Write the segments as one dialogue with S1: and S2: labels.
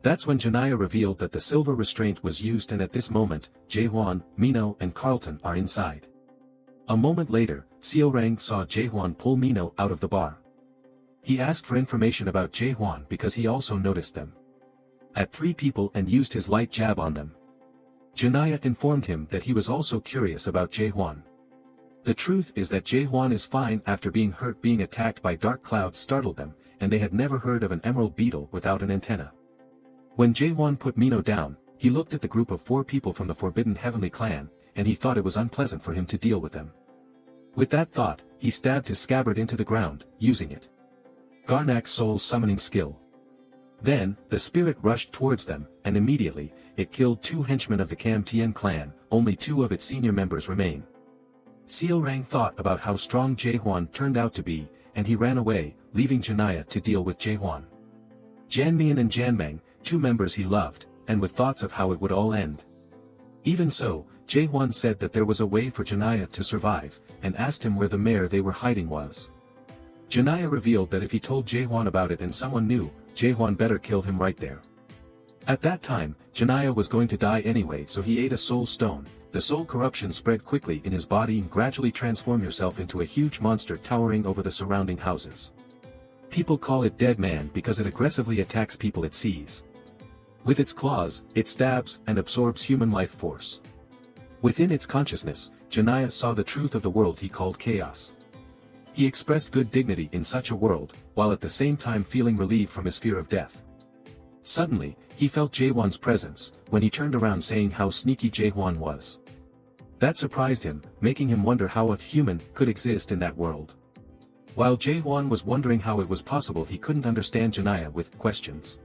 S1: That's when Janaya revealed that the silver restraint was used, and at this moment, Jaehwan, Mino and Carlton are inside. A moment later, Seorang saw Jaehwan pull Mino out of the bar. He asked for information about Jaehwan because he also noticed them at 3 people and used his light jab on them. Janaya informed him that he was also curious about Jaehwan. The truth is that Jaehwan is fine after being hurt. Being attacked by dark clouds startled them, and they had never heard of an emerald beetle without an antenna. When Jaehwan put Mino down, he looked at the group of 4 people from the Forbidden Heavenly Clan, and he thought it was unpleasant for him to deal with them. With that thought, he stabbed his scabbard into the ground, using it. Garnak's soul summoning skill. Then, the spirit rushed towards them, and immediately, it killed 2 henchmen of the Kam Tien clan. Only 2 of its senior members remain. Seorang thought about how strong Jaehwan turned out to be, and he ran away, leaving Janaya to deal with Jaehwan. Janmian and Janmang, 2 members he loved, and with thoughts of how it would all end. Even so, Jaehwan said that there was a way for Janaya to survive, and asked him where the mare they were hiding was. Janaya revealed that if he told Jaehwan about it and someone knew, Jaehwan better kill him right there. At that time, Janaya was going to die anyway, so he ate a soul stone. The soul corruption spread quickly in his body and gradually transformed yourself into a huge monster towering over the surrounding houses. People call it Dead Man because it aggressively attacks people it sees. With its claws, it stabs and absorbs human life force. Within its consciousness, Janaya saw the truth of the world he called chaos. He expressed good dignity in such a world, while at the same time feeling relieved from his fear of death. Suddenly, he felt Jaehwan's presence, when he turned around saying how sneaky Jaehwan was. That surprised him, making him wonder how a human could exist in that world. While Jaehwan was wondering how it was possible, he couldn't understand Janaya with questions.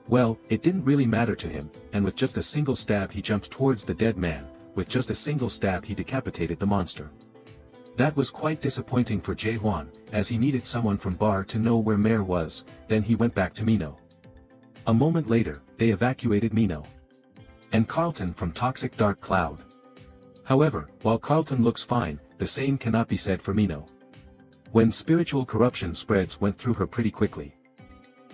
S1: Well, it didn't really matter to him, and with just a single stab he jumped towards the dead man. With just a single stab he decapitated the monster. That was quite disappointing for Jaehwan, as he needed someone from Bar to know where Mare was. Then he went back to Mino. A moment later, they evacuated Mino and Carlton from toxic dark cloud. However, while Carlton looks fine, the same cannot be said for Mino. When spiritual corruption spreads went through her pretty quickly.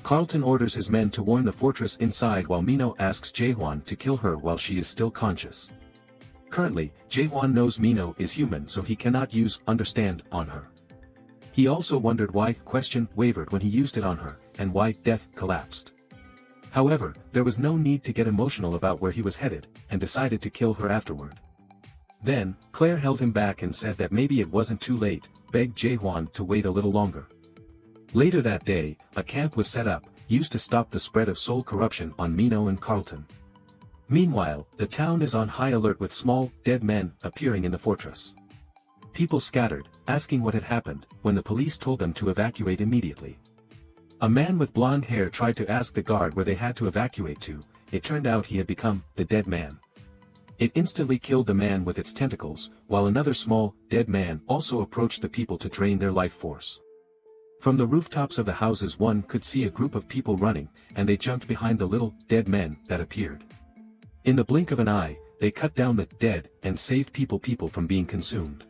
S1: Carlton orders his men to warn the fortress inside, while Mino asks Jaehwan to kill her while she is still conscious. Currently, Jaehwan knows Mino is human, so he cannot use understand on her. He also wondered why question wavered when he used it on her, and why death collapsed. However, there was no need to get emotional about where he was headed, and decided to kill her afterward. Then, Claire held him back and said that maybe it wasn't too late, begged Jaehwan to wait a little longer. Later that day, a camp was set up, used to stop the spread of soul corruption on Mino and Carlton. Meanwhile, the town is on high alert with small, dead men appearing in the fortress. People scattered, asking what had happened, when the police told them to evacuate immediately. A man with blonde hair tried to ask the guard where they had to evacuate to. It turned out he had become the dead man. It instantly killed the man with its tentacles, while another small, dead man also approached the people to drain their life force. From the rooftops of the houses one could see a group of people running, and they jumped behind the little, dead men that appeared. In the blink of an eye, they cut down the dead and saved people from being consumed.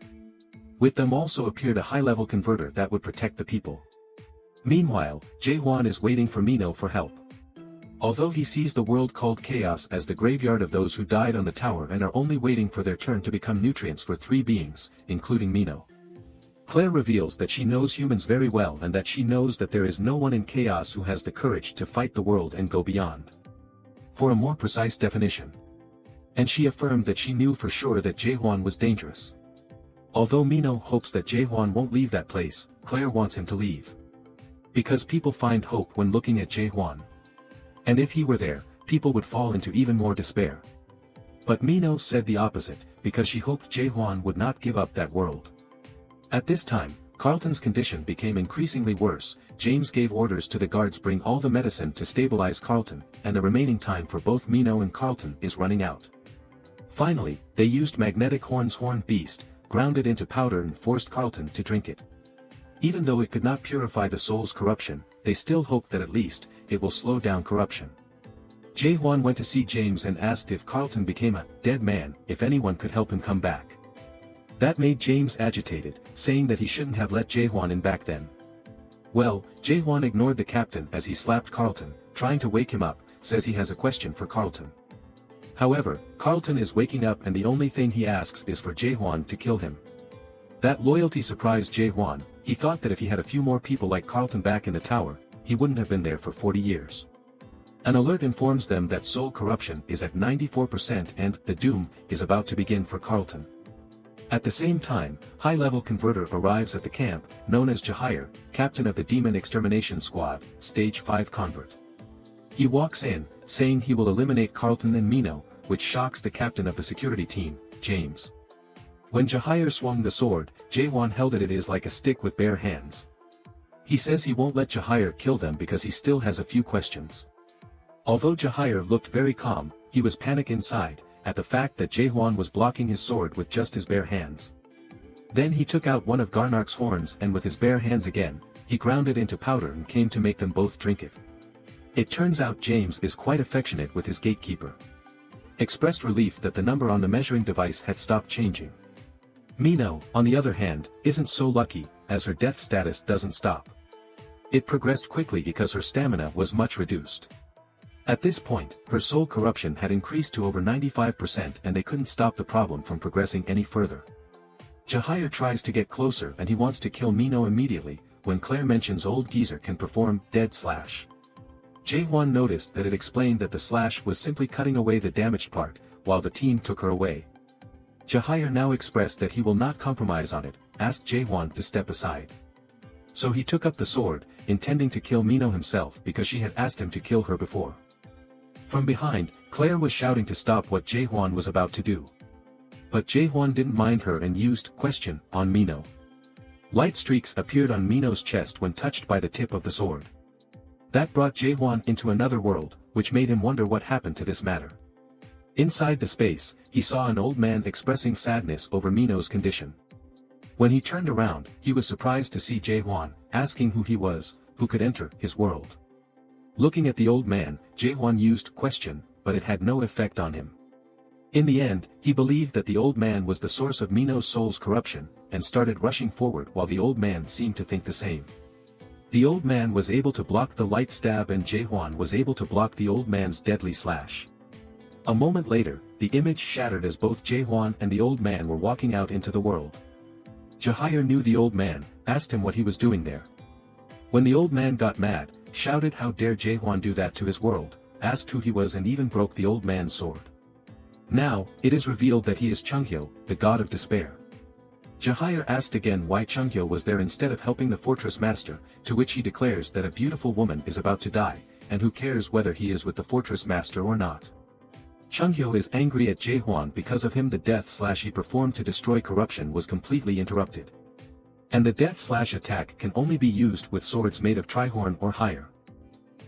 S1: With them also appeared a high-level converter that would protect the people. Meanwhile, Jaehwan is waiting for Mino for help. Although he sees the world called chaos as the graveyard of those who died on the tower and are only waiting for their turn to become nutrients for 3 beings, including Mino. Claire reveals that she knows humans very well and that she knows that there is no one in chaos who has the courage to fight the world and go beyond. For a more precise definition. And she affirmed that she knew for sure that Jaehwan was dangerous. Although Mino hopes that Jaehwan won't leave that place, Claire wants him to leave. Because people find hope when looking at Jaehwan. And if he were there, people would fall into even more despair. But Mino said the opposite, because she hoped Jaehwan would not give up that world. At this time, Carlton's condition became increasingly worse. James gave orders to the guards bring all the medicine to stabilize Carlton, and the remaining time for both Mino and Carlton is running out. Finally, they used magnetic horn's horned beast, ground it into powder and forced Carlton to drink it. Even though it could not purify the soul's corruption, they still hoped that at least, it will slow down corruption. Jaehwan went to see James and asked if Carlton became a dead man, if anyone could help him come back. That made James agitated, saying that he shouldn't have let Jaehwan in back then. Well, Jaehwan ignored the captain as he slapped Carlton, trying to wake him up, says he has a question for Carlton. However, Carlton is waking up and the only thing he asks is for Jaehwan to kill him. That loyalty surprised Jaehwan. He thought that if he had a few more people like Carlton back in the tower, he wouldn't have been there for 40 years. An alert informs them that soul corruption is at 94% and the doom is about to begin for Carlton. At the same time, high-level converter arrives at the camp, known as Jaehwan, captain of the Demon Extermination Squad, Stage 5 convert. He walks in, saying he will eliminate Carlton and Mino, which shocks the captain of the security team, James. When Jaehwan swung the sword, Jaehwan held it is like a stick with bare hands. He says he won't let Jaehwan kill them because he still has a few questions. Although Jaehwan looked very calm, he was panic inside, at the fact that Jaehwan was blocking his sword with just his bare hands. Then he took out one of Garnark's horns and with his bare hands again, he ground it into powder and came to make them both drink it. It turns out James is quite affectionate with his gatekeeper. Expressed relief that the number on the measuring device had stopped changing. Mino, on the other hand, isn't so lucky, as her death status doesn't stop. It progressed quickly because her stamina was much reduced. At this point, her soul corruption had increased to over 95% and they couldn't stop the problem from progressing any further. Jaehwan tries to get closer and he wants to kill Mino immediately, when Claire mentions old geezer can perform dead slash. Jaehwan noticed that it explained that the slash was simply cutting away the damaged part, while the team took her away. Jaehwan now expressed that he will not compromise on it, asked Jaehwan to step aside. So he took up the sword, intending to kill Mino himself because she had asked him to kill her before. From behind, Claire was shouting to stop what Jaehwan was about to do. But Jaehwan didn't mind her and used question on Mino. Light streaks appeared on Mino's chest when touched by the tip of the sword. That brought Jaehwan into another world, which made him wonder what happened to this matter. Inside the space, he saw an old man expressing sadness over Mino's condition. When he turned around, he was surprised to see Jaehwan, asking who he was, who could enter his world. Looking at the old man, Jaehwan used question, but it had no effect on him. In the end, he believed that the old man was the source of Mino's soul's corruption, and started rushing forward while the old man seemed to think the same. The old man was able to block the light stab and Jaehwan was able to block the old man's deadly slash. A moment later, the image shattered as both Jaehwan and the old man were walking out into the world. Jaehwan knew the old man, asked him what he was doing there. When the old man got mad, shouted how dare Jaehwan do that to his world, asked who he was and even broke the old man's sword. Now, it is revealed that he is Chunghyo, the god of despair. Jaehwan asked again why Chunghyo was there instead of helping the fortress master, to which he declares that a beautiful woman is about to die, and who cares whether he is with the fortress master or not. Chunghyo is angry at Jaehwan because of him the death slash he performed to destroy corruption was completely interrupted. And the death slash attack can only be used with swords made of trihorn or higher.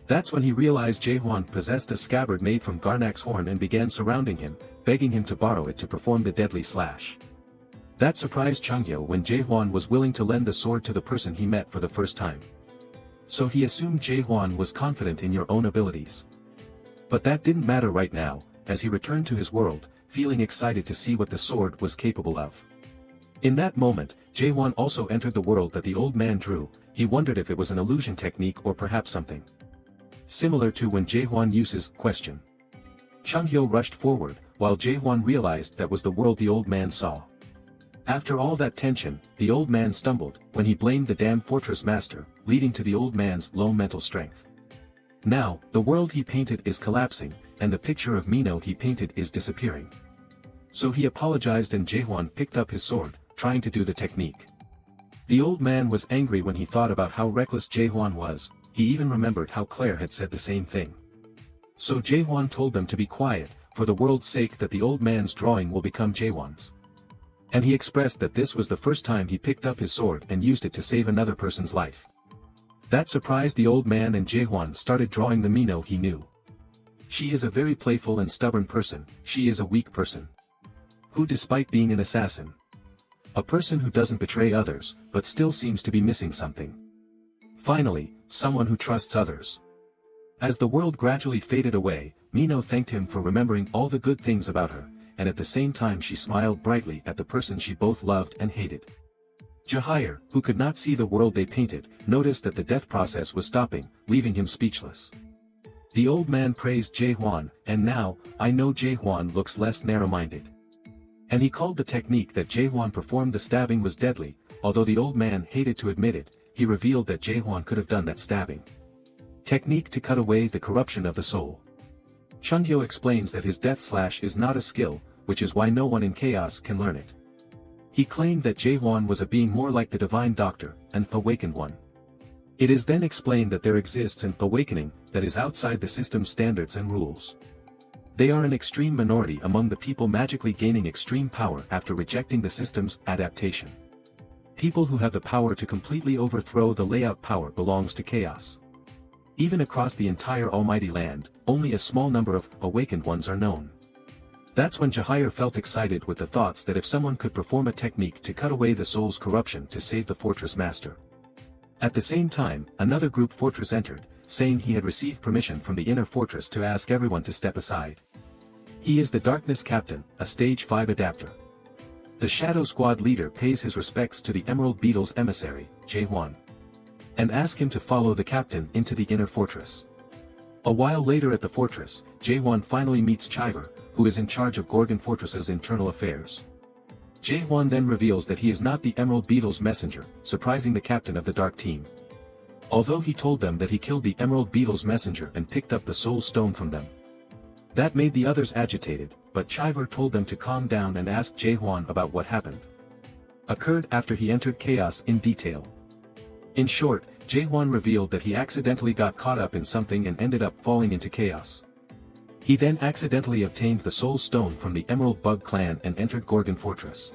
S1: That's when he realized Jaehwan possessed a scabbard made from Garnak's horn and began surrounding him, begging him to borrow it to perform the deadly slash. That surprised Chunghyo when Jaehwan was willing to lend the sword to the person he met for the first time. So he assumed Jaehwan was confident in your own abilities. But that didn't matter right now, as he returned to his world, feeling excited to see what the sword was capable of. In that moment, Jaehwan also entered the world that the old man drew. He wondered if it was an illusion technique or perhaps something similar to when Jaehwan uses question. Chunghyo rushed forward, while Jaehwan realized that was the world the old man saw. After all that tension, the old man stumbled, when he blamed the damn fortress master, leading to the old man's low mental strength. Now, the world he painted is collapsing, and the picture of Mino he painted is disappearing. So he apologized and Jaehwan picked up his sword, trying to do the technique. The old man was angry when he thought about how reckless Jaehwan was. He even remembered how Claire had said the same thing. So Jaehwan told them to be quiet, for the world's sake that the old man's drawing will become Jaehwan's. And he expressed that this was the first time he picked up his sword and used it to save another person's life. That surprised the old man and Jaehwan started drawing the Mino he knew. She is a very playful and stubborn person, she is a weak person. Who despite being an assassin. A person who doesn't betray others, but still seems to be missing something. Finally, someone who trusts others. As the world gradually faded away, Mino thanked him for remembering all the good things about her, and at the same time she smiled brightly at the person she both loved and hated. Jaehwan, who could not see the world they painted, noticed that the death process was stopping, leaving him speechless. The old man praised Jaehwan, and now, I know Jaehwan looks less narrow-minded. And he called the technique that Jaehwan performed the stabbing was deadly, although the old man hated to admit it, he revealed that Jaehwan could have done that stabbing technique to cut away the corruption of the soul. Chunhyo explains that his death slash is not a skill, which is why no one in chaos can learn it. He claimed that Jaehwan was a being more like the divine doctor, an awakened one. It is then explained that there exists an awakening that is outside the system's standards and rules. They are an extreme minority among the people magically gaining extreme power after rejecting the system's adaptation. People who have the power to completely overthrow the layout power belongs to chaos. Even across the entire almighty land, only a small number of awakened ones are known. That's when Jaehwan felt excited with the thoughts that if someone could perform a technique to cut away the soul's corruption to save the fortress master. At the same time, another group fortress entered, saying he had received permission from the inner fortress to ask everyone to step aside. He is the Darkness Captain, a Stage 5 adapter. The Shadow Squad leader pays his respects to the Emerald Beetle's emissary, Jaehwan, and asks him to follow the captain into the inner fortress. A while later at the fortress, Jaehwan finally meets Chiver, who is in charge of Gorgon Fortress's internal affairs. Jaehwan then reveals that he is not the Emerald Beetle's messenger, surprising the captain of the Dark Team. Although he told them that he killed the Emerald Beetle's messenger and picked up the Soul Stone from them. That made the others agitated, but Chiver told them to calm down and asked Jaehwan about what happened. Occurred after he entered chaos in detail. In short, Jaehwan revealed that he accidentally got caught up in something and ended up falling into chaos. He then accidentally obtained the Soul Stone from the Emerald Bug clan and entered Gorgon Fortress.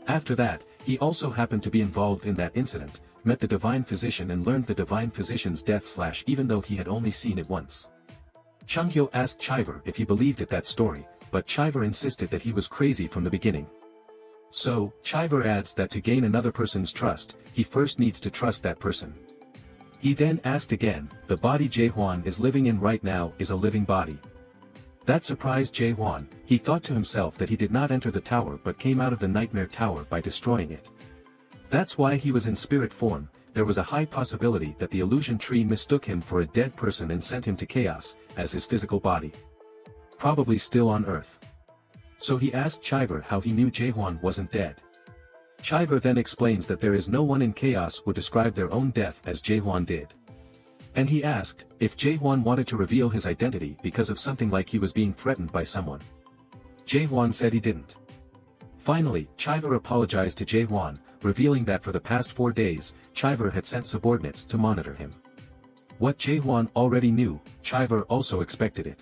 S1: After that, he also happened to be involved in that incident, met the Divine Physician and learned the Divine Physician's death slash even though he had only seen it once. Chunhyo asked Chiver if he believed at that story, but Chiver insisted that he was crazy from the beginning. So, Chiver adds that to gain another person's trust, he first needs to trust that person. He then asked again, the body Jaehwan is living in right now is a living body. That surprised Jaehwan. He thought to himself that he did not enter the tower but came out of the Nightmare Tower by destroying it. That's why he was in spirit form. There was a high possibility that the illusion tree mistook him for a dead person and sent him to chaos, as his physical body. Probably still on Earth. So he asked Chiver how he knew Jaehwan wasn't dead. Chiver then explains that there is no one in chaos would describe their own death as Jaehwan did. And he asked if Jaehwan wanted to reveal his identity because of something like he was being threatened by someone. Jaehwan said he didn't. Finally, Chiver apologized to Jaehwan, revealing that for the past 4 days, Chiver had sent subordinates to monitor him. What Jaehwan already knew, Chiver also expected it.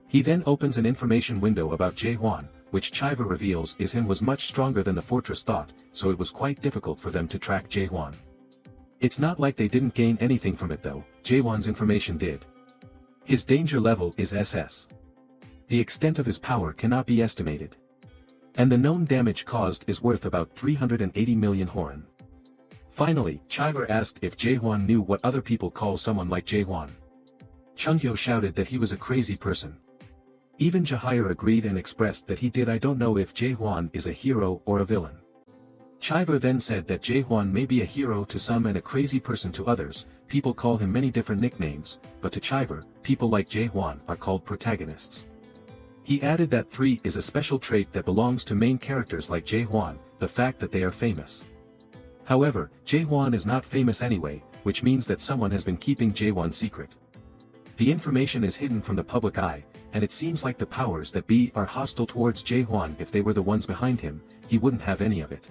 S1: He then opens an information window about Jaehwan, which Chiver reveals is him was much stronger than the fortress thought, so it was quite difficult for them to track Jaehwan. It's not like they didn't gain anything from it though, Jaehwan's information did. His danger level is SS. The extent of his power cannot be estimated. And the known damage caused is worth about 380 million horan. Finally, Chiver asked if Jaehwan knew what other people call someone like Jaehwan. Chunhyo shouted that he was a crazy person. Even Jaehwan agreed and expressed that he did. I don't know if Jaehwan is a hero or a villain. Chiver then said that Jaehwan may be a hero to some and a crazy person to others. People call him many different nicknames, but to Chiver, people like Jaehwan are called protagonists. He added that 3 is a special trait that belongs to main characters like Jaehwan, the fact that they are famous. However, Jaehwan is not famous anyway, which means that someone has been keeping Jaehwan's secret. The information is hidden from the public eye, and it seems like the powers that be are hostile towards Jaehwan. If they were the ones behind him, he wouldn't have any of it.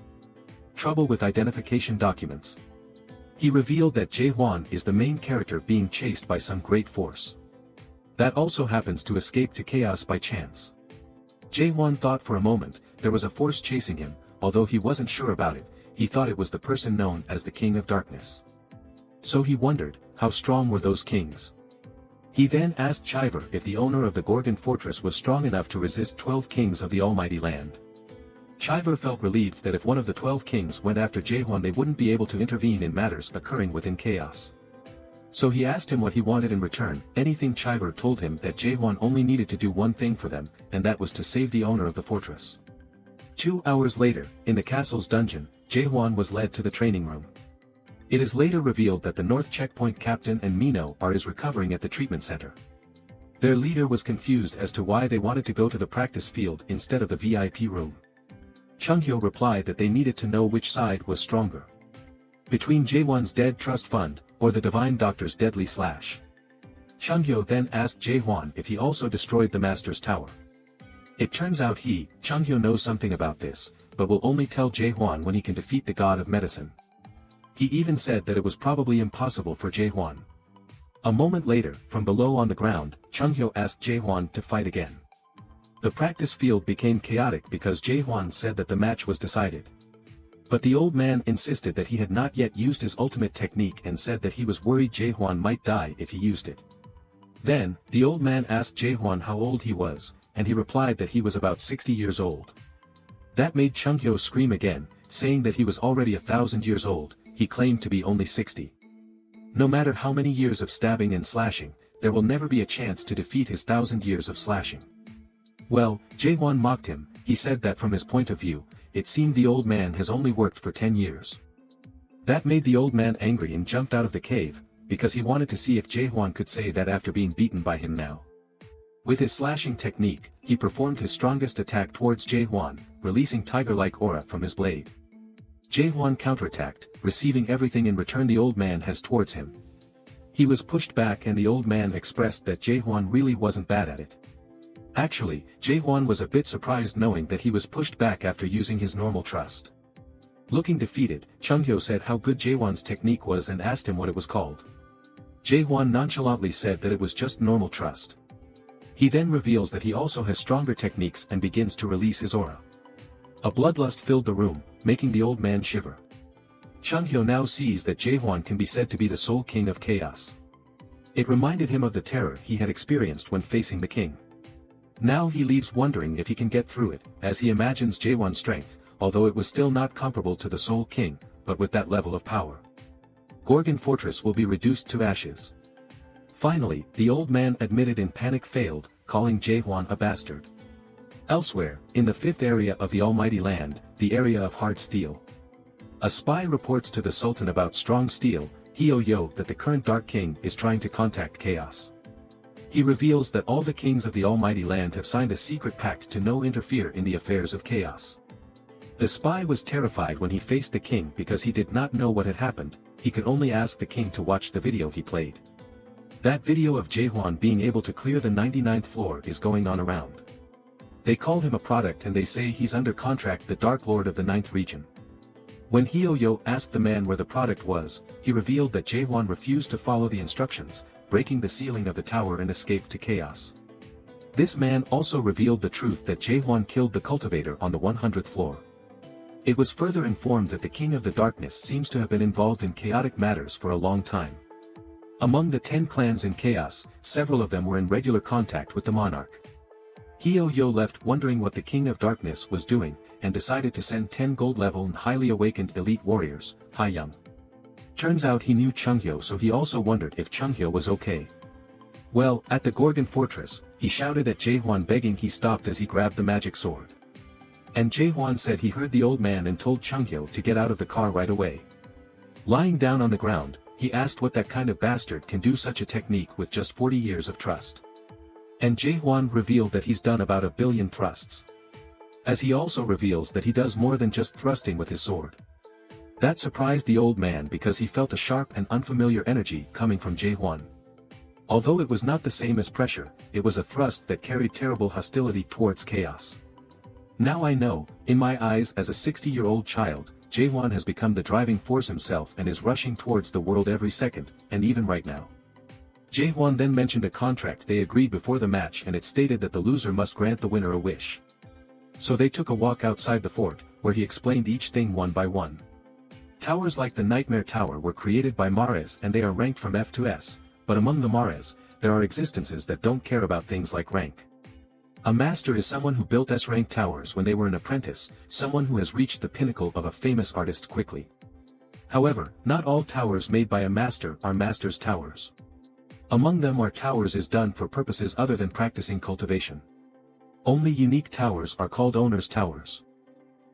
S1: Trouble with identification documents. He revealed that Jaehwan is the main character being chased by some great force. That also happens to escape to chaos by chance. Jaehwan thought for a moment, there was a force chasing him, although he wasn't sure about it, he thought it was the person known as the King of Darkness. So he wondered, how strong were those kings? He then asked Chiver if the owner of the Gorgon Fortress was strong enough to resist 12 kings of the Almighty Land. Chiver felt relieved that if one of the 12 kings went after Jaehwan they wouldn't be able to intervene in matters occurring within chaos. So he asked him what he wanted in return. Anything. Chiver told him that Jaehwan only needed to do one thing for them, and that was to save the owner of the fortress. 2 hours later, in the castle's dungeon, Jaehwan was led to the training room. It is later revealed that the North Checkpoint captain and Mino is recovering at the treatment center. Their leader was confused as to why they wanted to go to the practice field instead of the VIP room. Chunghyo replied that they needed to know which side was stronger. Between Jaehwan's dead trust fund, or the divine doctor's deadly slash. Chunghyo then asked Jaehwan if he also destroyed the master's tower. It turns out Chunghyo knows something about this, but will only tell Jaehwan when he can defeat the god of medicine. He even said that it was probably impossible for Jaehwan. A moment later, from below on the ground, Chunghyo asked Jaehwan to fight again. The practice field became chaotic because Jaehwan said that the match was decided. But the old man insisted that he had not yet used his ultimate technique and said that he was worried Jaehwan might die if he used it. Then, the old man asked Jaehwan how old he was, and he replied that he was about 60 years old. That made Chunghyo scream again, saying that he was already 1,000 years old. He claimed to be only 60. No matter how many years of stabbing and slashing, there will never be a chance to defeat his 1,000 years of slashing. Well, Jaehwan mocked him. He said that from his point of view, it seemed the old man has only worked for 10 years. That made the old man angry and jumped out of the cave, because he wanted to see if Jaehwan could say that after being beaten by him now. With his slashing technique, he performed his strongest attack towards Jaehwan, releasing tiger-like aura from his blade. Jaehwan counterattacked, receiving everything in return the old man has towards him. He was pushed back and the old man expressed that Jaehwan really wasn't bad at it. Actually, Jaehwan was a bit surprised knowing that he was pushed back after using his normal trust. Looking defeated, Chunghyo said how good Jaehwan's technique was and asked him what it was called. Jaehwan nonchalantly said that it was just normal trust. He then reveals that he also has stronger techniques and begins to release his aura. A bloodlust filled the room, making the old man shiver. Chunghyo now sees that Jaehwan can be said to be the sole king of chaos. It reminded him of the terror he had experienced when facing the king. Now he leaves wondering if he can get through it, as he imagines Jaehwan's strength, although it was still not comparable to the Soul King, but with that level of power. Gorgon Fortress will be reduced to ashes. Finally, the old man admitted in panic failed, calling Jaehwan a bastard. Elsewhere, in the fifth area of the Almighty Land, the area of hard steel. A spy reports to the Sultan about strong steel, Hyo-yo, that the current Dark King is trying to contact Chaos. He reveals that all the kings of the Almighty Land have signed a secret pact to no interfere in the affairs of Chaos. The spy was terrified when he faced the king because he did not know what had happened. He could only ask the king to watch the video he played. That video of Jaehwan being able to clear the 99th floor is going on around. They called him a product and they say he's under contract the Dark Lord of the 9th region. When Hyo-yo asked the man where the product was, he revealed that Jaehwan refused to follow the instructions, breaking the ceiling of the tower and escaped to Chaos. This man also revealed the truth that Jaehwan killed the cultivator on the 100th floor. It was further informed that the King of the Darkness seems to have been involved in chaotic matters for a long time. Among the 10 clans in Chaos, several of them were in regular contact with the monarch. Hyo-yo left wondering what the King of Darkness was doing, and decided to send 10 gold-level and highly awakened elite warriors, Hayoung. Turns out he knew Chunghyo, so he also wondered if Chunghyo was okay. Well, at the Gorgon Fortress, he shouted at Jaehwan begging he stopped as he grabbed the magic sword. And Jaehwan said he heard the old man and told Chunghyo to get out of the car right away. Lying down on the ground, he asked what that kind of bastard can do such a technique with just 40 years of trust. And Jaehwan revealed that he's done about 1 billion thrusts. As he also reveals that he does more than just thrusting with his sword. That surprised the old man because he felt a sharp and unfamiliar energy coming from Jaehwan. Although it was not the same as pressure, it was a thrust that carried terrible hostility towards Chaos. Now I know, in my eyes as a 60-year-old child, Jaehwan has become the driving force himself and is rushing towards the world every second, and even right now. Jaehwan then mentioned a contract they agreed before the match, and it stated that the loser must grant the winner a wish. So they took a walk outside the fort, where he explained each thing one by one. Towers like the Nightmare Tower were created by Mares and they are ranked from F to S, but among the Mares, there are existences that don't care about things like rank. A master is someone who built S-rank towers when they were an apprentice, someone who has reached the pinnacle of a famous artist quickly. However, not all towers made by a master are master's towers. Among them are towers is done for purposes other than practicing cultivation. Only unique towers are called owner's towers.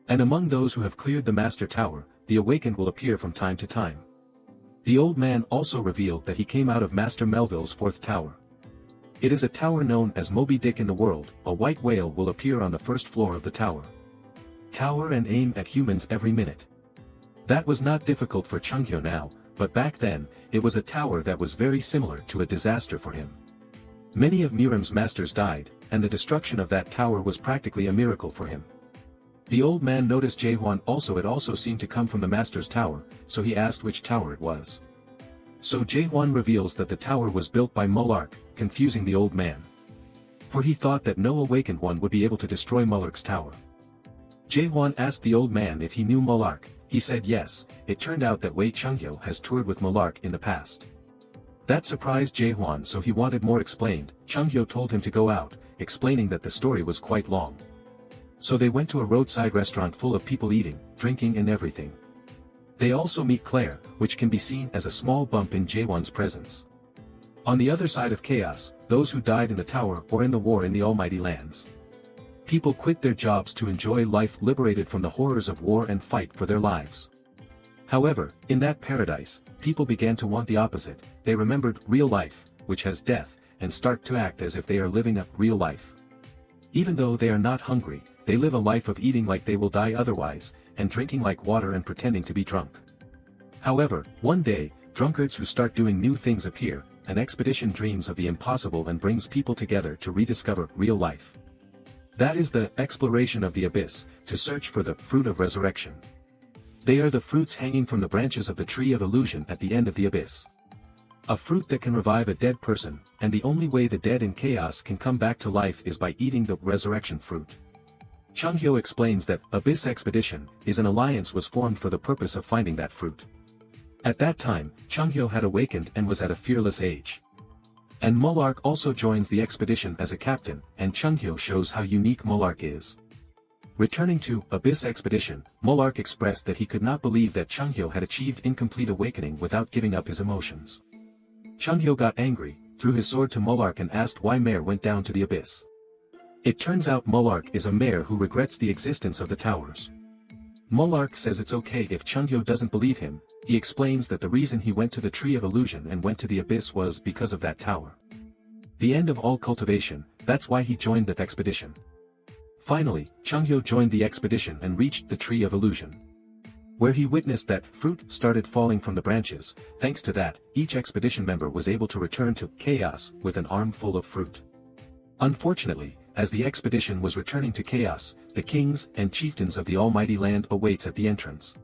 S1: And among those who have cleared the master tower, the awakened will appear from time to time. The old man also revealed that he came out of Master Melville's fourth tower. It is a tower known as Moby Dick in the world. A white whale will appear on the first floor of the tower. Tower and aim at humans every minute. That was not difficult for Chunghyo now, but back then, it was a tower that was very similar to a disaster for him. Many of Miram's masters died, and the destruction of that tower was practically a miracle for him. The old man noticed Jaehwan also seemed to come from the master's tower, so he asked which tower it was. So Jaehwan reveals that the tower was built by Mulark, confusing the old man. For he thought that no awakened one would be able to destroy Mulark's tower. Jaehwan asked the old man if he knew Mulark. He said yes. It turned out that Wei Chunghyo has toured with Mulark in the past. That surprised Jaehwan, so he wanted more explained. Chunghyo told him to go out, explaining that the story was quite long. So they went to a roadside restaurant full of people eating, drinking and everything. They also meet Claire, which can be seen as a small bump in Jaehwan's presence. On the other side of chaos, those who died in the tower or in the war in the Almighty Lands. People quit their jobs to enjoy life liberated from the horrors of war and fight for their lives. However, in that paradise, people began to want the opposite. They remembered real life, which has death, and start to act as if they are living a real life. Even though they are not hungry, they live a life of eating like they will die otherwise, and drinking like water and pretending to be drunk. However, one day, drunkards who start doing new things appear. An expedition dreams of the impossible and brings people together to rediscover real life. That is the exploration of the abyss, to search for the fruit of resurrection. They are the fruits hanging from the branches of the tree of illusion at the end of the abyss. A fruit that can revive a dead person, and the only way the dead in chaos can come back to life is by eating the resurrection fruit. Chunghyo explains that Abyss Expedition is an alliance was formed for the purpose of finding that fruit. At that time, Chunghyo had awakened and was at a fearless age. And Mulark also joins the expedition as a captain, and Chunghyo shows how unique Mulark is. Returning to Abyss Expedition, Mulark expressed that he could not believe that Chunghyo had achieved incomplete awakening without giving up his emotions. Chunghyo got angry, threw his sword to Mulark and asked why Mare went down to the abyss. It turns out Mulark is a mare who regrets the existence of the towers. Mulark says it's okay if Chunghyo doesn't believe him. He explains that the reason he went to the Tree of Illusion and went to the abyss was because of that tower. The end of all cultivation, that's why he joined the expedition. Finally, Chunghyo joined the expedition and reached the Tree of Illusion, where he witnessed that fruit started falling from the branches. Thanks to that, each expedition member was able to return to chaos with an arm full of fruit. Unfortunately, as the expedition was returning to chaos, the kings and chieftains of the Almighty Land awaits at the entrance.